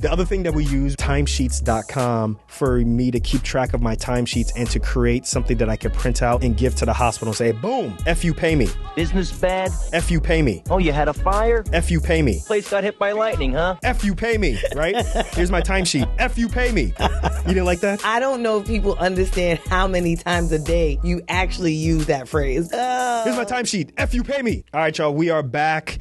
The other thing that we use, timesheets.com, for me to keep track of my timesheets and to create something that I can print out and give to the hospital and say, boom, F you pay me. Business bad? F you pay me. Oh, you had a fire? F you pay me. Place got hit by lightning, huh? F you pay me, right? Here's my timesheet. F you pay me. You didn't like that? I don't know if people understand how many times a day you actually use that phrase. Here's my timesheet. F you pay me. All right, y'all, we are back.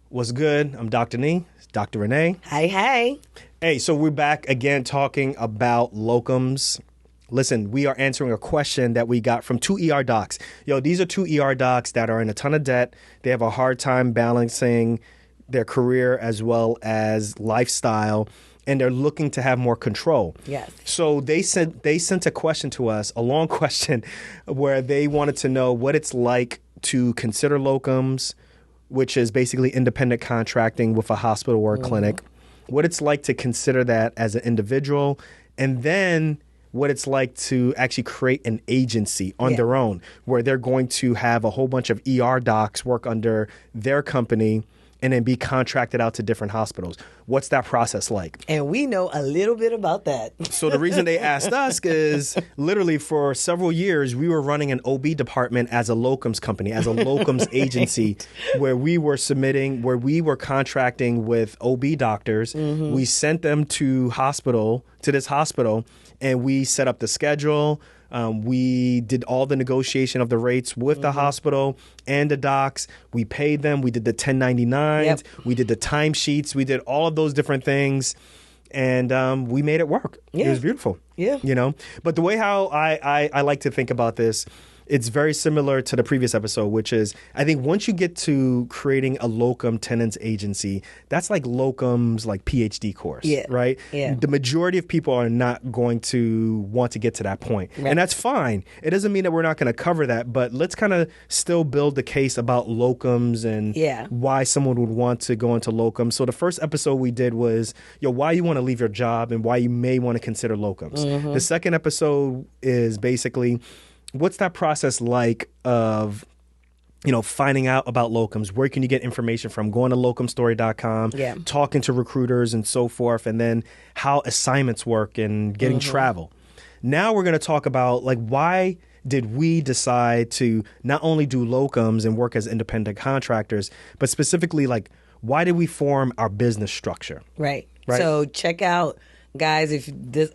What's good? I'm Dr. Nii. Dr. Renee. Hey. Hey, so we're back again talking about locums. Listen, we are answering a question that we got from 2 ER docs. Yo, these are 2 ER docs that are in a ton of debt. They have a hard time balancing their career as well as lifestyle, and they're looking to have more control. Yes. So they sent a question to us, a long question, where they wanted to know what it's like to consider locums, which is basically independent contracting with a hospital or a clinic, what it's like to consider that as an individual, and then what it's like to actually create an agency on their own, where they're going to have a whole bunch of ER docs work under their company and then be contracted out to different hospitals. What's that process like? And we know a little bit about that. So the reason they asked us is literally for several years, we were running an OB department as a locums company, as a locums agency, where we were contracting with OB doctors. We sent them to this hospital, and we set up the schedule. We did all the negotiation of the rates with the hospital and the docs. We paid them. We did the 1099s. We did the timesheets. We did all of those different things. And we made it work. It was beautiful. Yeah. You know, but the way how I like to think about this, it's very similar to the previous episode, which is I think once you get to creating a locum tenens agency, that's like locum's like PhD course, right? Yeah. The majority of people are not going to want to get to that point. Right. And that's fine. It doesn't mean that we're not going to cover that, but let's kind of still build the case about locums and why someone would want to go into locums. So the first episode we did was, why you want to leave your job and why you may want to consider locums. The second episode is basically, what's that process like of, finding out about locums? Where can you get information from? Going to locumstory.com, talking to recruiters and so forth, and then how assignments work and getting travel. Now we're going to talk about why did we decide to not only do locums and work as independent contractors, but specifically why did we form our business structure? Right. So check out, guys, if this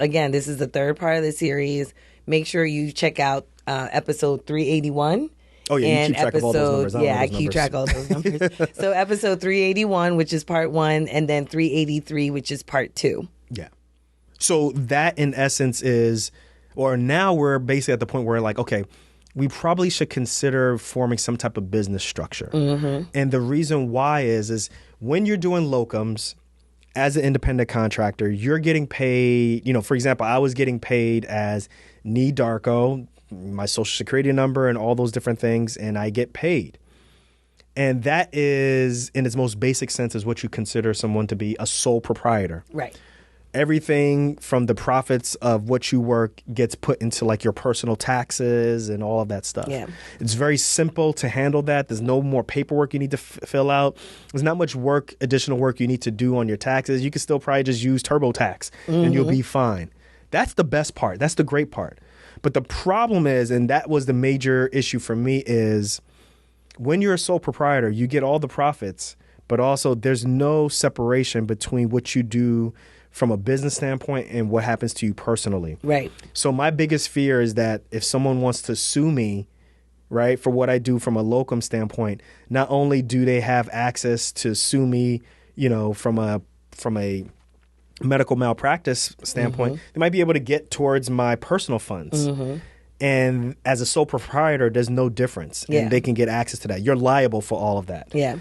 is the third part of the series, make sure you check out episode 381. Oh, yeah, you keep track of all those numbers. I keep track of all those numbers. So episode 381, which is part 1, and then 383, which is part 2. Yeah. So that, in essence, is, or now we're basically at the point where okay, we probably should consider forming some type of business structure. And the reason why is when you're doing locums, as an independent contractor, you're getting paid, for example, I was getting paid as Nii Darko, my social security number and all those different things, and I get paid. And that is, in its most basic sense, is what you consider someone to be a sole proprietor. Right. Everything from the profits of what you work gets put into your personal taxes and all of that stuff. Yeah. It's very simple to handle that. There's no more paperwork you need to fill out. There's not much additional work you need to do on your taxes. You can still probably just use TurboTax and you'll be fine. That's the best part. That's the great part. But the problem is, and that was the major issue for me, is when you're a sole proprietor, you get all the profits, but also there's no separation between what you do from a business standpoint and what happens to you personally. Right. So my biggest fear is that if someone wants to sue me, right, for what I do from a locum standpoint, not only do they have access to sue me, from a medical malpractice standpoint, they might be able to get towards my personal funds. And as a sole proprietor, there's no difference. And they can get access to that. You're liable for all of that. Yeah.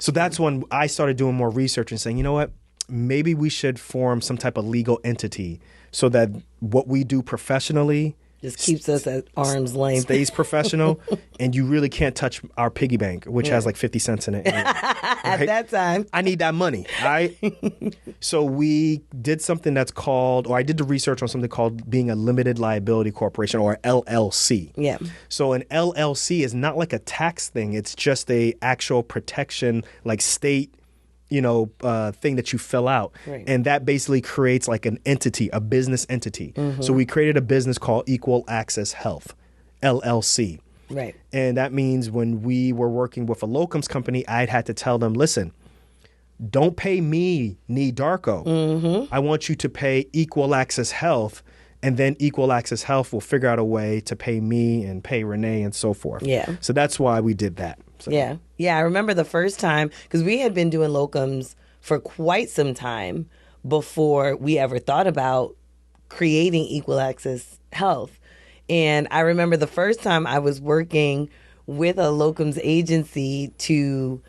So that's when I started doing more research and saying, you know what? Maybe we should form some type of legal entity so that what we do professionally just keeps us at arm's length. Stays professional, and you really can't touch our piggy bank, which has 50 cents in it. At that time. I need that money. So we did something that's called, or I did the research on something called being a limited liability corporation, or LLC. Yeah. So an LLC is not like a tax thing. It's just a actual protection, state thing that you fill out. Right. And that basically creates like an entity, a business entity. So we created a business called Equal Access Health, LLC. Right. And that means when we were working with a locums company, I'd had to tell them, listen, don't pay me, Nii Darko. I want you to pay Equal Access Health, and then Equal Access Health will figure out a way to pay me and pay Renee and so forth. Yeah. So that's why we did that. So. Yeah. Yeah, I remember the first time, because we had been doing locums for quite some time before we ever thought about creating Equal Access Health. And I remember the first time I was working with a locums agency to,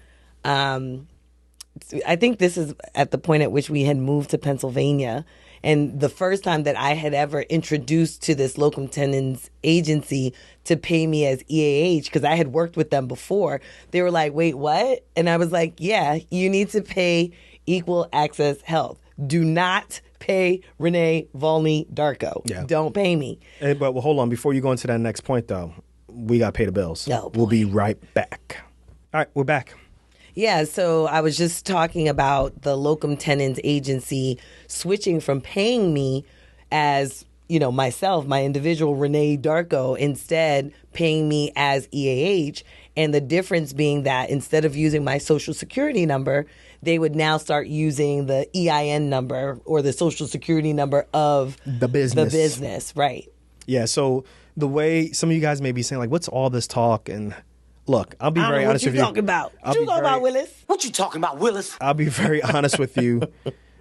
I think this is at the point at which we had moved to Pennsylvania. And the first time that I had ever introduced to this locum tenens agency to pay me as EAH, because I had worked with them before, they were like, wait, what? And I was like, yeah, you need to pay Equal Access Health. Do not pay Renee Volney Darko. Yeah. Don't pay me. But hold on. Before you go into that next point, though, we got to pay the bills. Oh, we'll be right back. All right, we're back. Yeah, so I was just talking about the locum tenens agency switching from paying me as, myself, my individual Renee Darko, instead paying me as EAH. And the difference being that instead of using my social security number, they would now start using the EIN number or the social security number of the business. Right. Yeah, so the way some of you guys may be saying, like, what's all this talk? And look, I'll be very honest with you. What you talking about, Willis? What you talking about, Willis? I'll be very honest with you.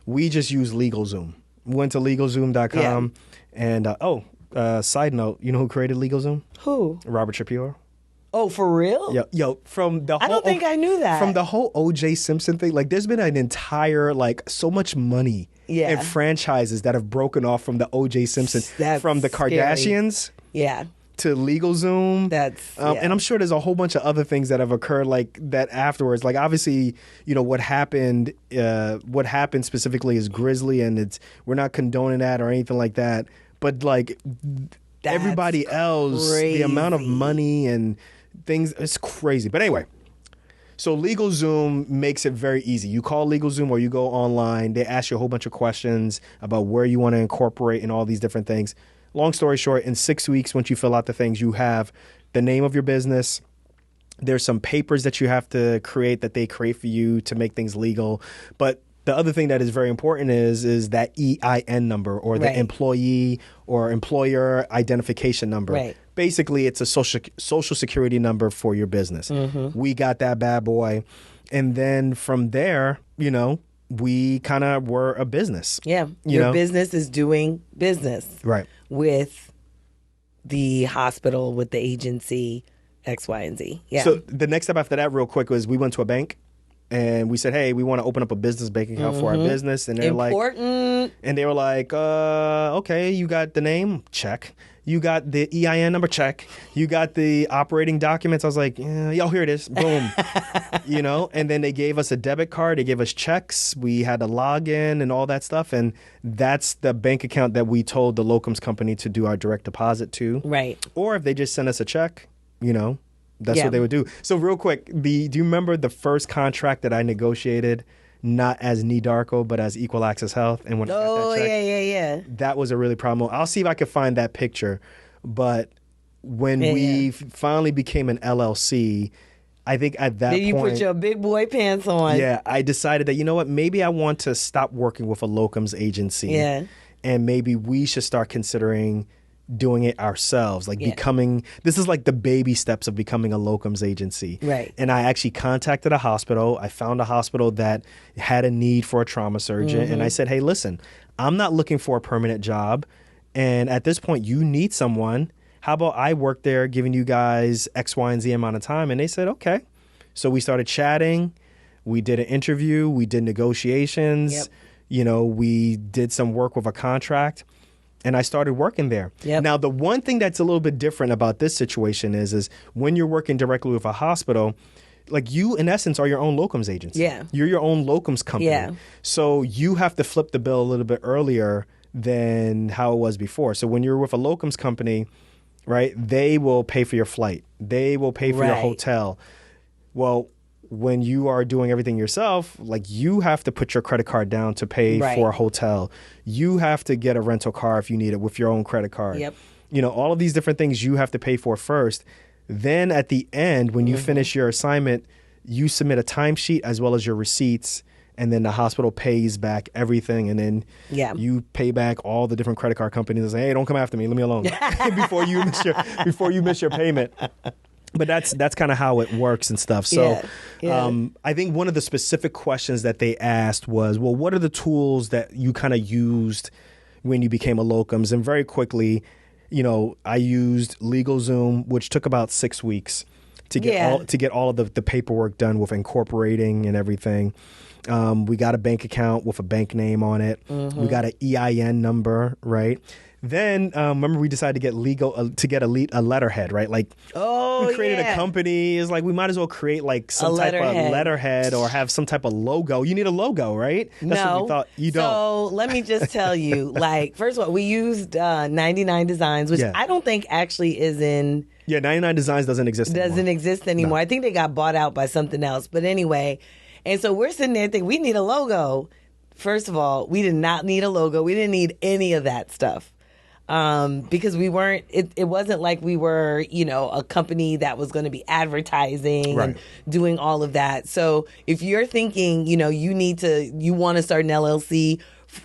We just use LegalZoom. We went to LegalZoom.com. Yeah. And, side note, you know who created LegalZoom? Who? Robert Shapiro. Oh, for real? Yo, from the whole... I don't think I knew that. From the whole O.J. Simpson thing, like, there's been an entire, so much money and franchises that have broken off from the O.J. Simpson. That's from the Kardashians. Scary. Yeah. To LegalZoom. And I'm sure there's a whole bunch of other things that have occurred like that afterwards. Like, obviously, what happened specifically is grisly, and we're not condoning that or anything like that. But, everybody else, the amount of money and things, it's crazy. But anyway, so LegalZoom makes it very easy. You call LegalZoom or you go online. They ask you a whole bunch of questions about where you want to incorporate and all these different things. Long story short, in 6 weeks, once you fill out the things, you have the name of your business. There's some papers that you have to create that they create for you to make things legal. But the other thing that is very important is that EIN number, or the employee or employer identification number. Right. Basically, it's a social security number for your business. We got that bad boy. And then from there, we kind of were a business. Yeah. Your business is doing business. Right. With the hospital, with the agency, X, Y, and Z. Yeah. So the next step after that, real quick, was we went to a bank and we said, hey, we want to open up a business bank account for our business. And they're important. And they were like, okay, you got the name? Check. You got the EIN number? Check. You got the operating documents? I was like, yo, here it is. Boom. And then they gave us a debit card. They gave us checks. We had to log in and all that stuff. And that's the bank account that we told the locums company to do our direct deposit to. Right. Or if they just send us a check, that's what they would do. So real quick, do you remember the first contract that I negotiated, not as Nii Darko, but as Equal Access Health? And when I got that check, yeah. that was a really problem. I'll see if I can find that picture. But when we finally became an LLC, I think at that point... Then you put your big boy pants on. Yeah, I decided that, you know what, maybe I want to stop working with a locums agency. Yeah. And maybe we should start considering doing it ourselves, becoming, this is like the baby steps of becoming a locums agency. Right. And I actually contacted a hospital. I found a hospital that had a need for a trauma surgeon. And I said, hey, listen, I'm not looking for a permanent job. And at this point, you need someone. How about I work there giving you guys X, Y, and Z amount of time? And they said, okay. So we started chatting. We did an interview. We did negotiations. Yep. We did some work with a contract. And I started working there. Yep. Now, the one thing that's a little bit different about this situation is when you're working directly with a hospital, like you, in essence, are your own locums agency. Yeah. You're your own locums company. Yeah. So you have to flip the bill a little bit earlier than how it was before. So when you're with a locums company, right, they will pay for your flight. They will pay for your hotel. Well, when you are doing everything yourself, like you have to put your credit card down to pay for a hotel. You have to get a rental car if you need it with your own credit card. Yep. You know, all of these different things you have to pay for first. Then at the end, when you finish your assignment, you submit a timesheet as well as your receipts, and then the hospital pays back everything, and then you pay back all the different credit card companies and say, hey, don't come after me, leave me alone before you miss your payment. But that's kind of how it works and stuff. So I think one of the specific questions that they asked was, well, what are the tools that you kind of used when you became a locums? And very quickly, you know, I used LegalZoom, which took about 6 weeks to get all of the paperwork done with incorporating and everything. We got a bank account with a bank name on it. We got an EIN number, right? Then remember we decided to get a letterhead, right? Like we created a company. It's like we might as well create like some type of letterhead or have some type of logo. You need a logo, right? That's what we thought. You don't. So let me just tell you, like, first of all, we used 99 Designs, which I don't think actually is in. Yeah, 99 Designs doesn't exist anymore. No. I think they got bought out by something else. But anyway, and so we're sitting there thinking we need a logo. First of all, we did not need a logo. We didn't need any of that stuff. Because we weren't, it wasn't like we were, you know, a company that was going to be advertising and doing all of that. So if you're thinking, you know, you want to start an LLC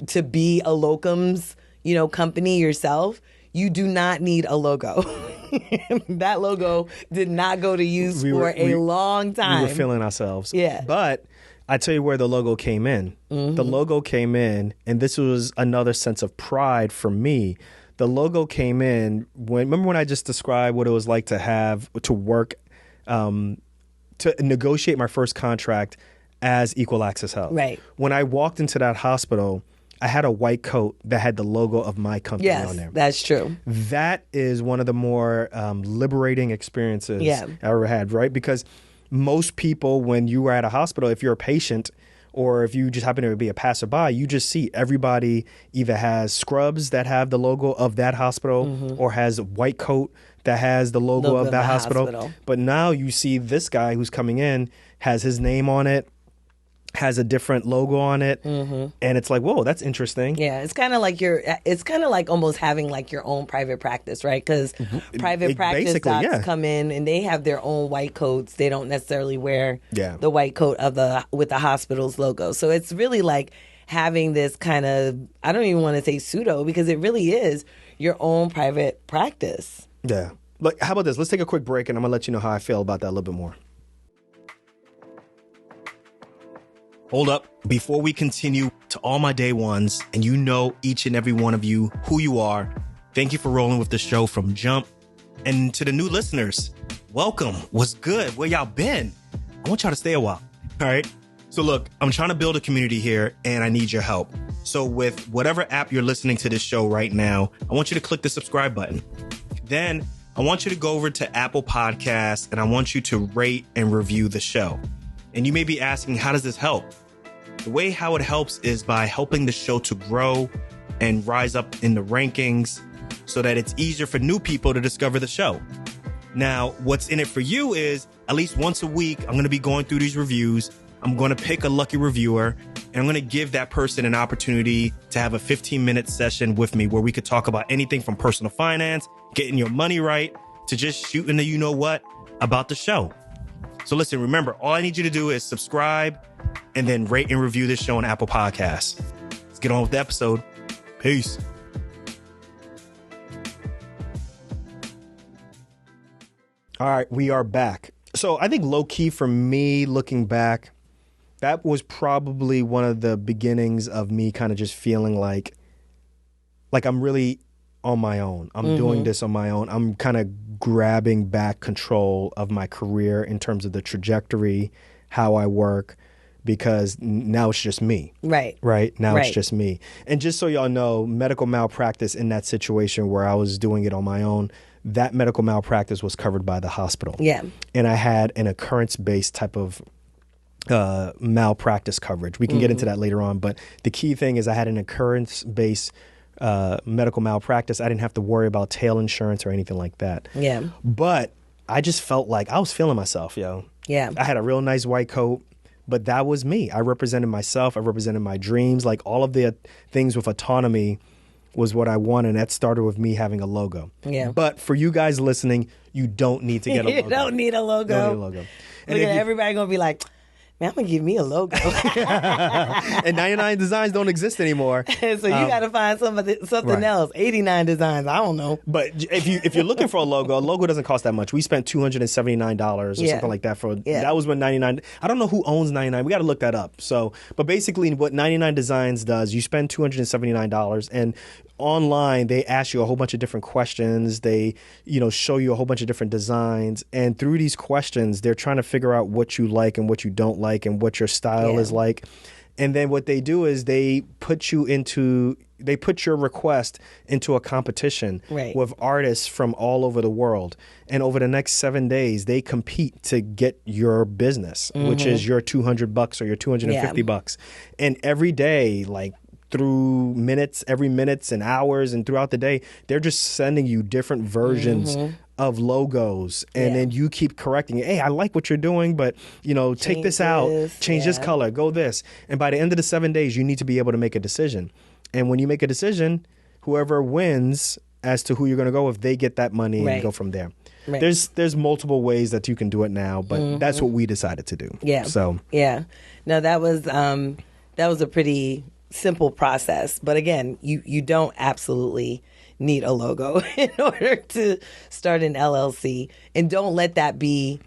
to be a locums, you know, company yourself, you do not need a logo. That logo did not go to use for a long time. We were feeling ourselves. Yeah. But I tell you where the logo came in. The logo came in, and this was another sense of pride for me. The logo came in remember when I just described what it was like to work, to negotiate my first contract as Equal Access Health. Right. When I walked into that hospital, I had a white coat that had the logo of my company on there. Yes, that's true. That is one of the more liberating experiences I ever had, right? Because most people, when you are at a hospital, if you're a patient or if you just happen to be a passerby, you just see everybody either has scrubs that have the logo of that hospital or has a white coat that has the logo of that hospital. But now you see this guy who's coming in has his name on it, has a different logo on it, and it's like, whoa, that's interesting. Yeah, it's kind of like almost having like your own private practice, right? Because private practice docs come in and they have their own white coats. They don't necessarily wear the white coat with the hospital's logo. So it's really like having this kind of, I don't even want to say pseudo, because it really is your own private practice. Yeah. Like, how about this? Let's take a quick break and I'm going to let you know how I feel about that a little bit more. Hold up. Before we continue, to all my day ones, and you know each and every one of you who you are, thank you for rolling with the show from jump. And to the new listeners, welcome. What's good? Where y'all been? I want y'all to stay a while. All right. So look, I'm trying to build a community here and I need your help. So with whatever app you're listening to this show right now, I want you to click the subscribe button. Then I want you to go over to Apple Podcasts and I want you to rate and review the show. And you may be asking, how does this help? The way how it helps is by helping the show to grow and rise up in the rankings so that it's easier for new people to discover the show. Now, what's in it for you is at least once a week, I'm going to be going through these reviews. I'm going to pick a lucky reviewer and I'm going to give that person an opportunity to have a 15-minute session with me where we could talk about anything from personal finance, getting your money right, to just shooting the you-know-what about the show. So listen, remember, all I need you to do is subscribe and then rate and review this show on Apple Podcasts. Let's get on with the episode. Peace. All right, we are back. So I think low key for me, looking back, that was probably one of the beginnings of me kind of just feeling like I'm really on my own. I'm doing this on my own. I'm kind of grabbing back control of my career in terms of the trajectory, how I work, because now it's just me. Right. Now it's just me. And just so y'all know, medical malpractice in that situation where I was doing it on my own, that medical malpractice was covered by the hospital. Yeah. And I had an occurrence-based type of malpractice coverage. We can get into that later on. But the key thing is I had an occurrence-based medical malpractice. I didn't have to worry about tail insurance or anything like that. Yeah. But I just felt like I was feeling myself, yo. Yeah. I had a real nice white coat, but that was me. I represented myself. I represented my dreams. Like all of the things with autonomy was what I wanted. And that started with me having a logo. Yeah. But for you guys listening, you don't need to get a logo. You don't need a logo. Don't need a logo. And Look at everybody going to be like, man, I'm going to give me a logo. And 99 designs don't exist anymore. So you got to find something else. 89 designs. I don't know. But if you're looking for a logo doesn't cost that much. We spent $279 or something like that for that was when 99. I don't know who owns 99. We got to look that up. So, but basically, what 99 Designs does, you spend $279, and online they ask you a whole bunch of different questions. They show you a whole bunch of different designs, and through these questions, they're trying to figure out what you like and what you don't like and what your style is like. And then what they do is they put your request into a competition with artists from all over the world. And over the next 7 days, they compete to get your business, which is your $200 or your $250. And every day, like through every minutes and hours and throughout the day, they're just sending you different versions of logos, and then you keep correcting it. Hey, I like what you're doing, but take this out, change this color, go this. And by the end of the 7 days, you need to be able to make a decision. And when you make a decision, whoever wins as to who you're going to go with, they get that money and go from there. Right. There's multiple ways that you can do it now, but that's what we decided to do. Yeah. So no, that was a pretty simple process. But again, you don't absolutely need a logo in order to start an LLC, and don't let that be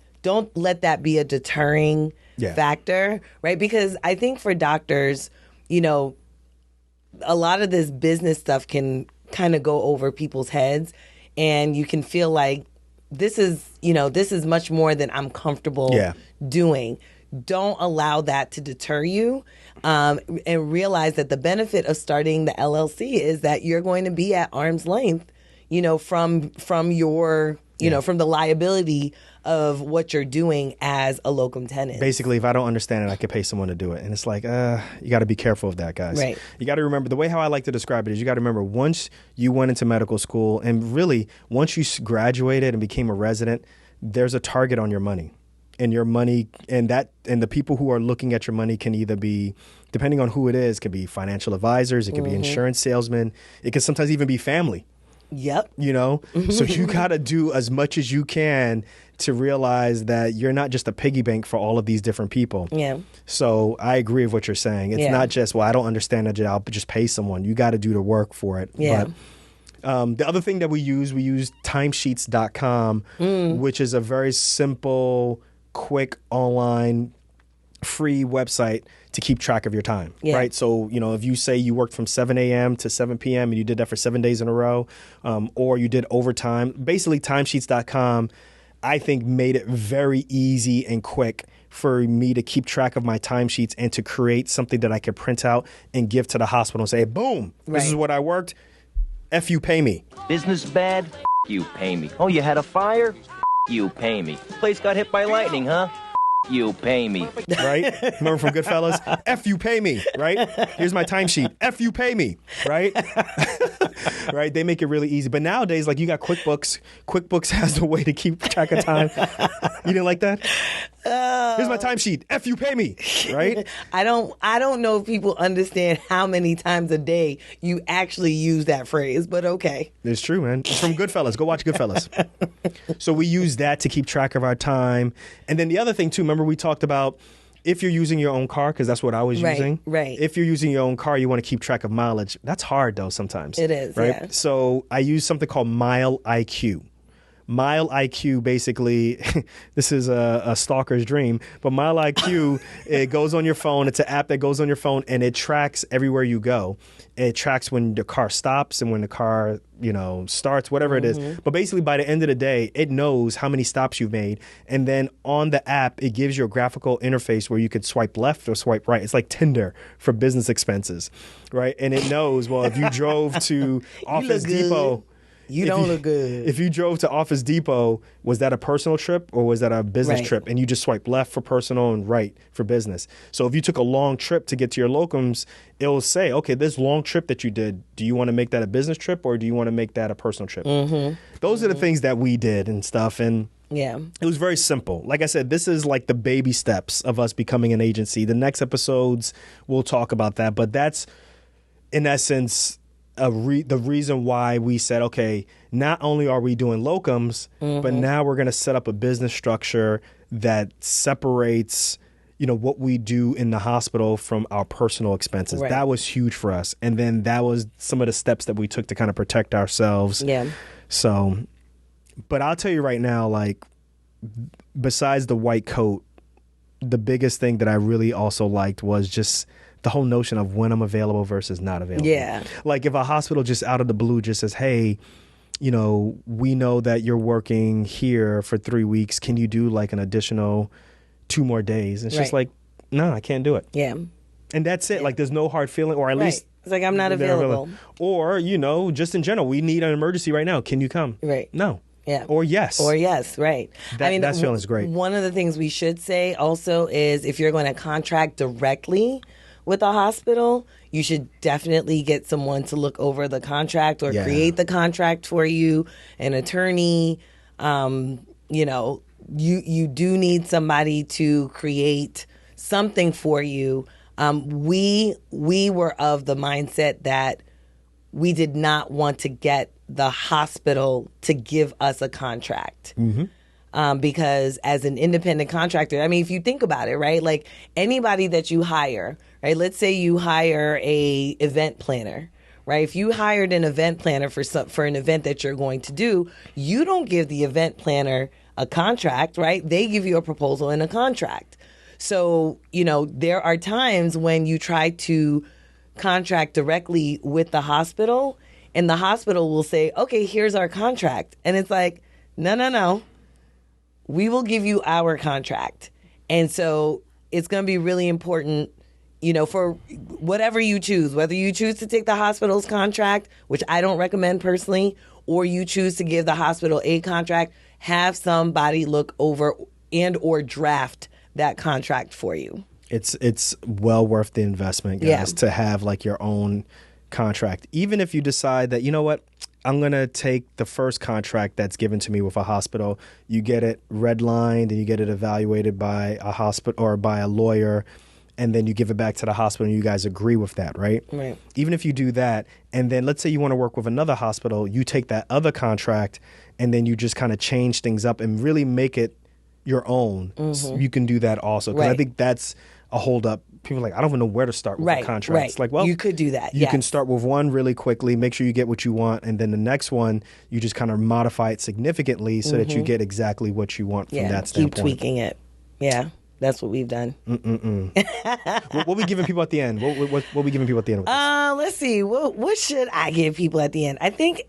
a deterring factor, right? Because I think for doctors, a lot of this business stuff can kind of go over people's heads, and you can feel like this is much more than I'm comfortable doing. Don't allow that to deter you, and realize that the benefit of starting the LLC is that you're going to be at arm's length, from your, from the liability of what you're doing as a locum tenens. Basically, if I don't understand it, I could pay someone to do it. And it's like, you got to be careful of that, guys. Right. You got to remember, the way how I like to describe it is, you got to remember, once you went into medical school, and really, once you graduated and became a resident, there's a target on your money. And your money, and the people who are looking at your money can either be, depending on who it is, could be financial advisors, it could be insurance salesmen, it can sometimes even be family. Yep. So you got to do as much as you can to realize that you're not just a piggy bank for all of these different people. Yeah. So I agree with what you're saying. It's not just, well, I don't understand that, I'll just pay someone. You got to do the work for it. Yeah. But the other thing that we use timesheets.com, which is a very simple, quick, online, free website to keep track of your time, right? So, if you say you worked from 7 a.m. to 7 p.m. and you did that for 7 days in a row, or you did overtime, basically timesheets.com, I think, made it very easy and quick for me to keep track of my timesheets and to create something that I could print out and give to the hospital and say, boom, this is what I worked. F you, pay me. Business bad? You pay me. Oh, you had a fire? You pay me. Place got hit by lightning, huh? You pay me. Right? Remember from Goodfellas? F you, pay me, right? Here's my timesheet. F you, pay me, right? Right? They make it really easy. But nowadays, like, you got QuickBooks. QuickBooks has a way to keep track of time. You didn't like that? Here's my timesheet. F you, pay me, right? I don't know if people understand how many times a day you actually use that phrase, but okay. It's true, man. It's from Goodfellas. Go watch Goodfellas. So we use that to keep track of our time. And then the other thing, too, remember we talked about, if you're using your own car, because that's what I was using. Right. If you're using your own car, you want to keep track of mileage. That's hard, though, sometimes. It is, right? yeah. So I use something called Mile IQ. Mile IQ, basically, this is a stalker's dream, but Mile IQ, it goes on your phone. It's an app that goes on your phone, and it tracks everywhere you go. It tracks when the car stops and when the car, starts, whatever it is. But basically, by the end of the day, it knows how many stops you've made. And then on the app, it gives you a graphical interface where you could swipe left or swipe right. It's like Tinder for business expenses, right? And it knows, well, if you drove to Office Depot... You don't look good. If you drove to Office Depot, was that a personal trip or was that a business trip? And you just swipe left for personal and right for business. So if you took a long trip to get to your locums, it'll say, okay, this long trip that you did, do you want to make that a business trip or do you want to make that a personal trip? Those are the things that we did and stuff. And Yeah. It was very simple. Like I said, this is like the baby steps of us becoming an agency. The next episodes, we'll talk about that. But that's, in essence, the reason why we said, okay, not only are we doing locums, but now we're going to set up a business structure that separates, what we do in the hospital from our personal expenses. Right. That was huge for us. And then that was some of the steps that we took to kind of protect ourselves. Yeah. So, but I'll tell you right now, like, besides the white coat, the biggest thing that I really also liked was just the whole notion of when I'm available versus not available. Yeah. Like if a hospital just out of the blue just says, hey, we know that you're working here for 3 weeks. Can you do like an additional 2 more days? And it's just like, no, I can't do it. Yeah. And that's it. Yeah. Like there's no hard feeling, or at least it's like I'm not available. Or, just in general, we need an emergency right now. Can you come? Right. No. Yeah. Or yes. Right. That feeling is great. One of the things we should say also is if you're going to contract directly with a hospital, you should definitely get someone to look over the contract or create the contract for you, an attorney. You do need somebody to create something for you. We were of the mindset that we did not want to get the hospital to give us a contract. Because as an independent contractor, I mean, if you think about it, right? Like anybody that you hire, right? Let's say you hire a event planner, right? If you hired an event planner for an event that you're going to do, you don't give the event planner a contract, right? They give you a proposal and a contract. So, there are times when you try to contract directly with the hospital and the hospital will say, okay, here's our contract. And it's like, no. We will give you our contract. And so it's going to be really important, for whatever you choose, whether you choose to take the hospital's contract, which I don't recommend personally, or you choose to give the hospital a contract, have somebody look over and or draft that contract for you. It's well worth the investment, guys, to have like your own contract. Even if you decide that, I'm going to take the first contract that's given to me with a hospital. You get it redlined and you get it evaluated by a hospital or by a lawyer, and then you give it back to the hospital and you guys agree with that, right? Right. Even if you do that, and then let's say you want to work with another hospital, you take that other contract and then you just kind of change things up and really make it your own. So you can do that also. Because I think that's a holdup. People are like, I don't even know where to start with a contract. Right. It's like, well, you could do that. You can start with one really quickly, make sure you get what you want, and then the next one, you just kind of modify it significantly so that you get exactly what you want from that standpoint. Keep tweaking it. Yeah, that's what we've done. What we giving people at the end? What we giving people at the end? With this? Let's see. What should I give people at the end? I think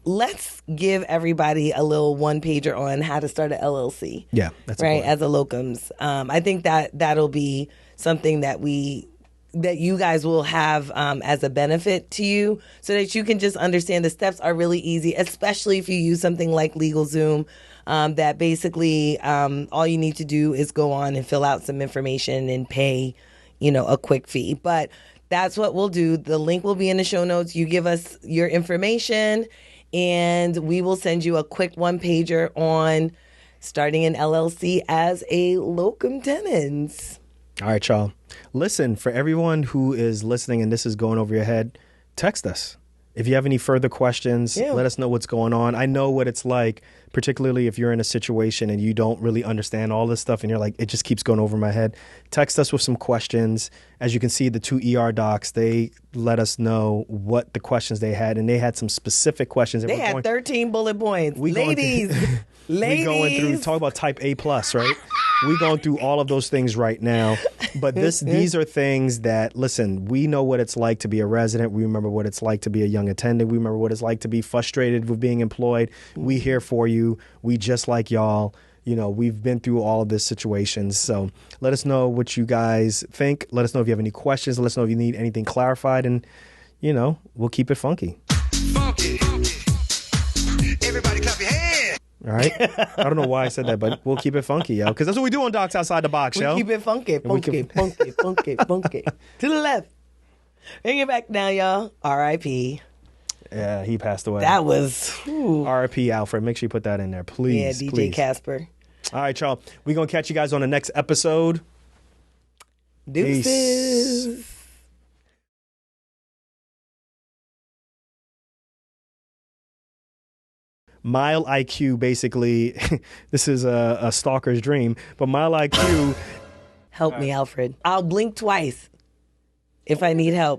let's give everybody a little one-pager on how to start an LLC. Yeah, that's right, important. as a locums. I think that'll be something that you guys will have as a benefit to you, so that you can just understand the steps are really easy, especially if you use something like LegalZoom, that basically all you need to do is go on and fill out some information and pay, a quick fee. But that's what we'll do. The link will be in the show notes. You give us your information and we will send you a quick one-pager on starting an LLC as a locum tenens. All right, y'all. Listen, for everyone who is listening and this is going over your head, text us. If you have any further questions, let us know what's going on. I know what it's like, particularly if you're in a situation and you don't really understand all this stuff and you're like, it just keeps going over my head. Text us with some questions. As you can see, the 2 ER docs, they let us know what the questions they had, and they had some specific questions. They had 13 bullet points. Ladies. We going through, talk about type A+, right? We're going through all of those things right now. But these are things that, listen, we know what it's like to be a resident. We remember what it's like to be a young attendant. We remember what it's like to be frustrated with being employed. We here for you. We just like y'all. We've been through all of this situations. So let us know what you guys think. Let us know if you have any questions. Let us know if you need anything clarified. And, we'll keep it funky. Funky. Everybody clap your hands. All right. I don't know why I said that, but we'll keep it funky, yo. Because that's what we do on Docs Outside the Box, yo. We keep it funky. Funky. To the left. Bring it back now, y'all. R.I.P. Yeah, he passed away. That was R.I.P. Alfred. Make sure you put that in there, please. Yeah, DJ please. Casper. All right, y'all. We're going to catch you guys on the next episode. Deuces. Peace. Mild IQ, basically, this is a stalker's dream, but mild IQ. Help me, Alfred. I'll blink twice if I need help.